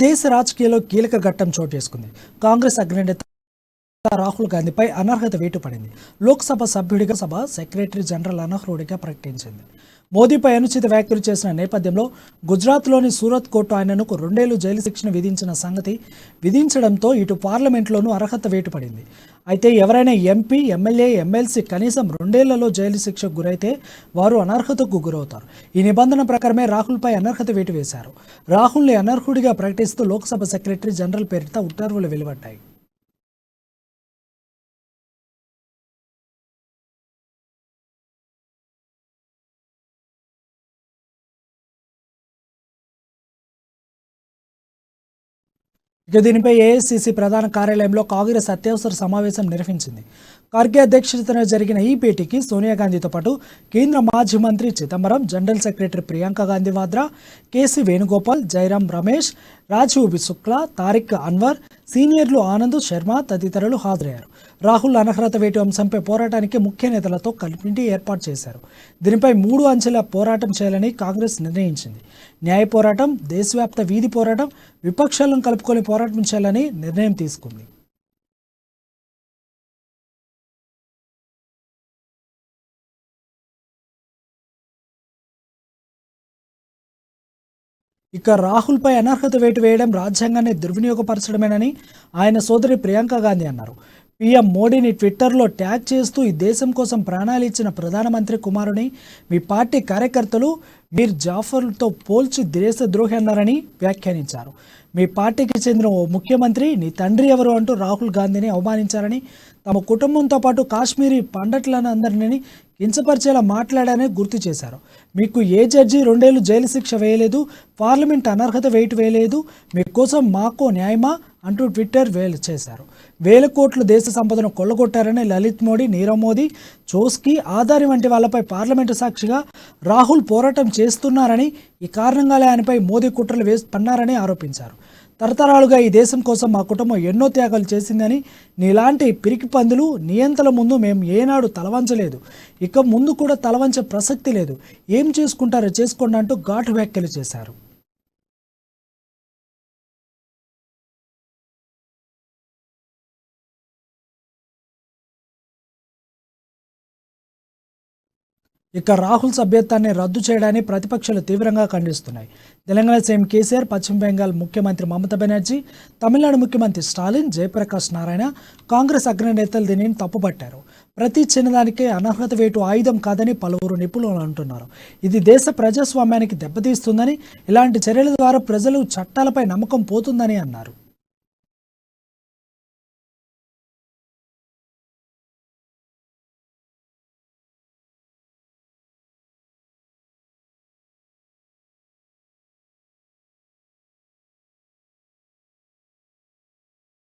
దేశ రాజకీయాల్లో కీలక ఘట్టం చోటు చేసుకుంది. కాంగ్రెస్ అగ్రనేత రాహుల్ గాంధీపై అనర్హత వేటు పడింది. లోక్సభ సభ్యుడిగా సభ సెక్రటరీ జనరల్ అనర్హుడిగా ప్రకటించింది. మోదీపై అనుచిత వ్యాఖ్యలు చేసిన నేపథ్యంలో గుజరాత్లోని సూరత్ కోర్టు ఆయనను 2 ఏళ్లు జైలు శిక్షను విధించడంతో ఇటు పార్లమెంట్లోనూ అర్హత వేటు పడింది. అయితే ఎవరైనా ఎంపీ, ఎమ్మెల్యే, ఎమ్మెల్సీ కనీసం 2 ఏళ్లలో జైలు శిక్షకు గురైతే వారు అనర్హతకు గురవుతారు. ఈ నిబంధన ప్రకారమే రాహుల్పై అనర్హత వేటు వేశారు. రాహుల్ని అనర్హుడిగా ప్రకటిస్తూ లోక్సభ సెక్రటరీ జనరల్ పేరిట ఉత్తర్వులు వెలువడ్డాయి. ఇక దీనిపై ఏఐసీసీ ప్రధాన కార్యాలయంలో కాంగ్రెస్ అత్యవసర సమావేశం నిర్వహించింది. ఖర్గే అధ్యక్షతన జరిగిన ఈ భేటీకి సోనియా గాంధీతో పాటు కేంద్ర మాజీ మంత్రి Chidambaram, general secretary Priyanka Gandhi Vadra, KC Venugopal, Jairam Ramesh, Rajiv Shukla, Tariq Anwar, సీనియర్లు ఆనంద్ శర్మ తదితరులు హాజరయ్యారు. రాహుల్ అనర్హత వేటు అంశంపై పోరాటానికి ముఖ్య నేతలతో కమిటీ ఏర్పాటు చేశారు. దీనిపై 3 అంచెల పోరాటం చేయాలని కాంగ్రెస్ నిర్ణయించింది. న్యాయ పోరాటం, దేశవ్యాప్త వీధి పోరాటం, విపక్షాలను కలుపుకొని పోరాటం చేయాలని నిర్ణయం తీసుకుంది. ఇక రాహుల్పై అనర్హత వేటు వేయడం రాజ్యాంగాన్ని దుర్వినియోగపరచడమేనని ఆయన సోదరి ప్రియాంక గాంధీ అన్నారు. పీఎం మోడీని ట్విట్టర్లో ట్యాగ్ చేస్తూ ఈ దేశం కోసం ప్రాణాలు ఇచ్చిన ప్రధానమంత్రి కుమారుని మీ పార్టీ కార్యకర్తలు మీర్ జాఫర్తో పోల్చి దేశద్రోహి అన్నారని వ్యాఖ్యానించారు. మీ పార్టీకి చెందిన ఓ ముఖ్యమంత్రి నీ తండ్రి ఎవరు అంటూ రాహుల్ గాంధీని అవమానించారని, తమ కుటుంబంతో పాటు కాశ్మీరీ పండితులను అందరినీ కించపరిచేలా మాట్లాడారని గుర్తు చేశారు. మీకు ఏ జడ్జి 2 ఏళ్లు జైలు శిక్ష వేయలేదు, పార్లమెంట్ అనర్హత వేటు వేయలేదు, మీకోసం మాకో న్యాయమా అంటూ ట్విట్టర్ చేశారు. 1000 కోట్ల దేశ సంపదను కొల్లగొట్టారని లలిత్ మోడీ, నీరవ్ మోదీ, చోస్కీ, ఆదాని వంటి వాళ్లపై పార్లమెంటు సాక్షిగా రాహుల్ పోరాటం చేస్తున్నారని, ఈ కారణంగానే ఆయనపై మోదీ కుట్రలు పన్నారని ఆరోపించారు. తరతరాలుగా ఈ దేశం కోసం మా కుటుంబం ఎన్నో త్యాగాలు చేసిందని, నీలాంటి పిరికి పందులు నియంతల ముందు మేము ఏనాడు తలవంచలేదు, ఇక ముందు కూడా తలవంచే ప్రసక్తి లేదు, ఏం చేసుకుంటారో చేసుకోండి అంటూ ఘాటు వ్యాఖ్యలు చేశారు. ఇక రాహుల్ సభ్యత్వాన్ని రద్దు చేయడాన్ని ప్రతిపక్షాలు తీవ్రంగా ఖండిస్తున్నాయి. తెలంగాణ సీఎం కేసీఆర్, పశ్చిమ బెంగాల్ ముఖ్యమంత్రి మమతా బెనర్జీ, తమిళనాడు ముఖ్యమంత్రి స్టాలిన్, జయప్రకాష్ నారాయణ, కాంగ్రెస్ అగ్రనేతలు దీనిని తప్పుపట్టారు. ప్రతి చిన్నదానికే అనర్హత వేటు ఆయుధం కాదని పలువురు నిపుణులు అంటున్నారు. ఇది దేశ ప్రజాస్వామ్యానికి దెబ్బతీస్తుందని, ఇలాంటి చర్యల ద్వారా ప్రజలు చట్టాలపై నమ్మకం పోతుందని అన్నారు.